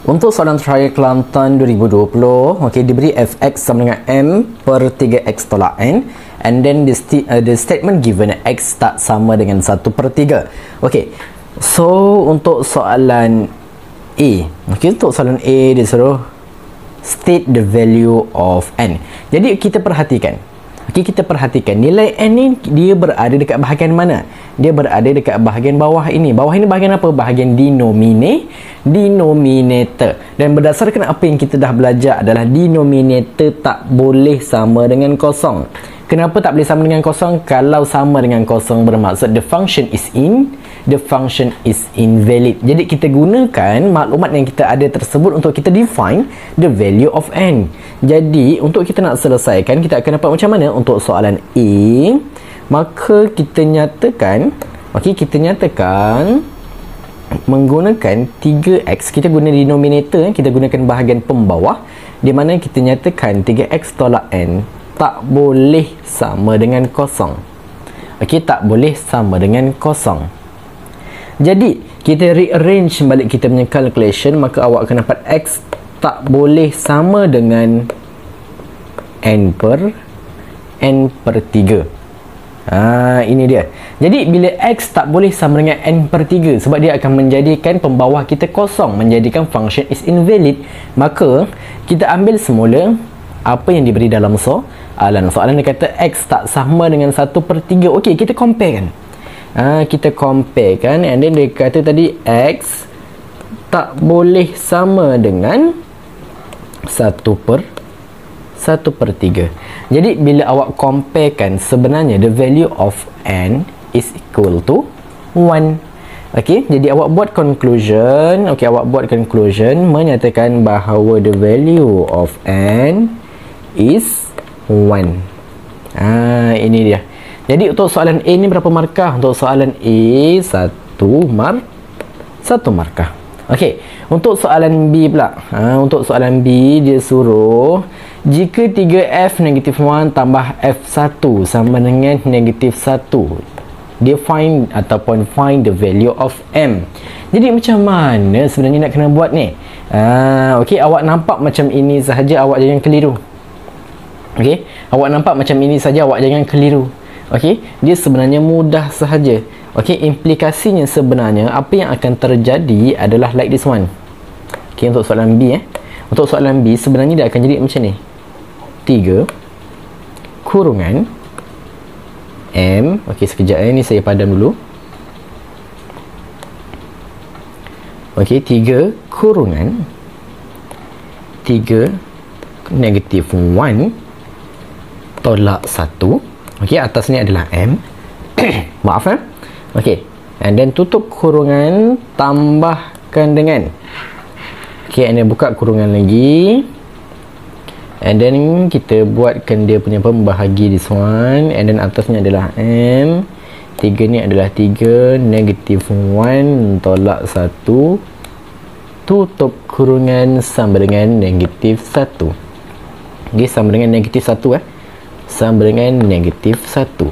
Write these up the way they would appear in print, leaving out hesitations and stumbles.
Untuk soalan trial Kelantan 2020, okey, diberi fx sama dengan m per 3x tolak n, and then the statement given x tak sama dengan 1 per 3. Okey, so untuk soalan A, okey, untuk soalan A dia suruh state the value of n. Jadi kita perhatikan, okey, kita perhatikan nilai n ni dia berada dekat bahagian mana? Dia berada dekat bahagian bawah ini. Bawah ini bahagian apa? Bahagian denominator. Dan berdasarkan apa yang kita dah belajar adalah denominator tak boleh sama dengan kosong. Kenapa tak boleh sama dengan kosong? Kalau sama dengan kosong bermaksud the function is invalid. Jadi kita gunakan maklumat yang kita ada tersebut untuk kita define the value of n. Jadi untuk kita nak selesaikan, kita akan dapat macam mana untuk soalan A? Maka kita nyatakan, okey, kita nyatakan menggunakan 3x, kita guna denominator, kita gunakan bahagian pembawah, di mana kita nyatakan 3x tolak n tak boleh sama dengan kosong. Okey, tak boleh sama dengan kosong. Jadi kita rearrange balik kita punya calculation, maka awak akan dapat x tak boleh sama dengan n per 3. Ini dia. Jadi bila x tak boleh sama dengan n per 3, sebab dia akan menjadikan pembawah kita kosong, menjadikan function is invalid, maka kita ambil semula apa yang diberi dalam soalan. Soalan dia kata x tak sama dengan 1 per 3. Okey, kita compare kan. Kita compare kan, and then dia kata tadi x tak boleh sama dengan 1 per 3. Jadi bila awak compare kan, sebenarnya the value of n is equal to 1. Okey, jadi awak buat conclusion. Okey, awak buat conclusion menyatakan bahawa the value of n is 1. Ini dia. Jadi untuk soalan A ni berapa markah? Untuk soalan A 1 markah. Okey, untuk soalan B pula. Untuk soalan B dia suruh jika 3f negatif 1 tambah f1 sama dengan negatif 1, dia find ataupun find the value of m. Jadi macam mana sebenarnya nak kena buat ni? Okey, awak nampak macam ini sahaja, awak jangan keliru. Okey, awak nampak macam ini saja, awak jangan keliru. Okey, dia sebenarnya mudah sahaja. Okey, implikasinya sebenarnya apa yang akan terjadi adalah like this one. Okey, untuk soalan B untuk soalan B sebenarnya dia akan jadi macam ni. 3 kurungan M. Okey, sekejap ni saya padam dulu. Okey, 3 kurungan 3 negatif 1 tolak 1. Okey, atas ni adalah M. Maaf okey, and then tutup kurungan, tambahkan dengan, okey, and then buka kurungan lagi, and then kita buatkan dia punya pembahagi this one, and then atasnya adalah M. 3 ni adalah 3 negatif 1 tolak 1, tutup kurungan sama dengan negatif 1. Okey, sama dengan negatif 1 sama dengan negatif 1.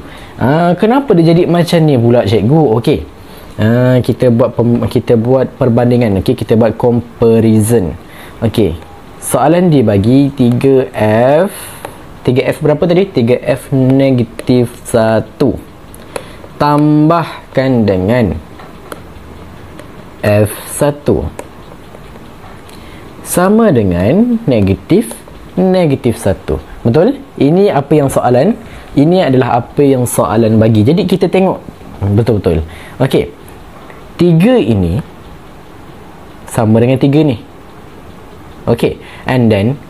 Kenapa dia jadi macam ni pula cikgu? Okey, kita buat perbandingan. Okey, kita buat comparison. Okey, soalan dia bagi 3f berapa tadi? 3f negatif 1 tambahkan dengan f1 sama dengan negatif 1. Betul? Ini apa yang soalan, ini adalah apa yang soalan bagi. Jadi kita tengok betul-betul. Okey, 3 ini sama dengan 3 ni. Okey, and then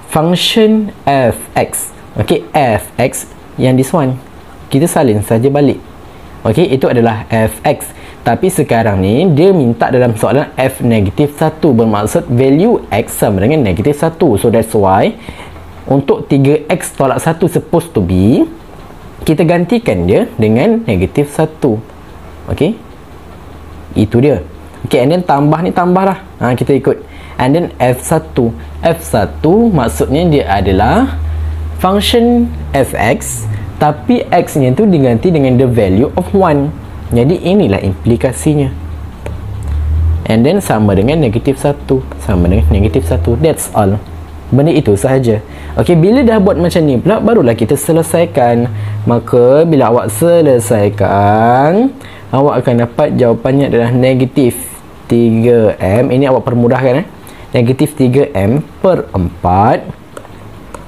function fx. Okey, fx yang this one kita salin saja balik. Okey, itu adalah fx. Tapi sekarang ni dia minta dalam soalan f negatif 1, bermaksud value x sama dengan negatif 1. So that's why untuk 3x tolak 1 supposed to be, kita gantikan dia dengan negatif 1. Okey, itu dia. Okey, and then tambah ni tambah lah. Kita ikut. And then f1 maksudnya dia adalah function fx, tapi x nya tu diganti dengan the value of 1. Jadi inilah implikasinya. and then sama dengan negatif 1, sama dengan negatif 1. That's all. Benda itu sahaja. Okey, bila dah buat macam ni pula, barulah kita selesaikan. Maka bila awak selesaikan, awak akan dapat jawapannya adalah negatif 3m. Ini awak permudahkan, negatif 3m per 4.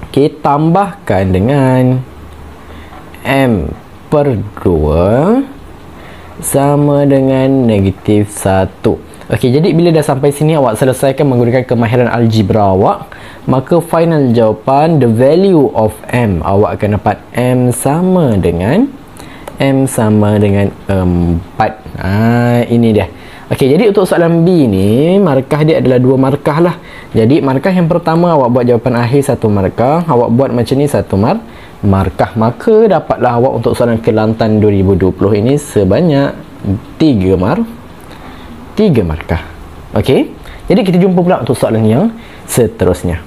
Okey, tambahkan dengan m per 2 sama dengan negatif 1. Okey, jadi bila dah sampai sini, awak selesaikan menggunakan kemahiran algebra awak. Maka final jawapan, the value of m, awak akan dapat m sama dengan 4. Ini dia. Okey, jadi untuk soalan B ni, markah dia adalah 2 markah lah. Jadi markah yang pertama awak buat jawapan akhir 1 markah, awak buat macam ni 1 markah. Maka dapatlah awak untuk soalan Kelantan 2020 ini sebanyak 3 markah. Okey, jadi kita jumpa pula untuk soalan yang seterusnya.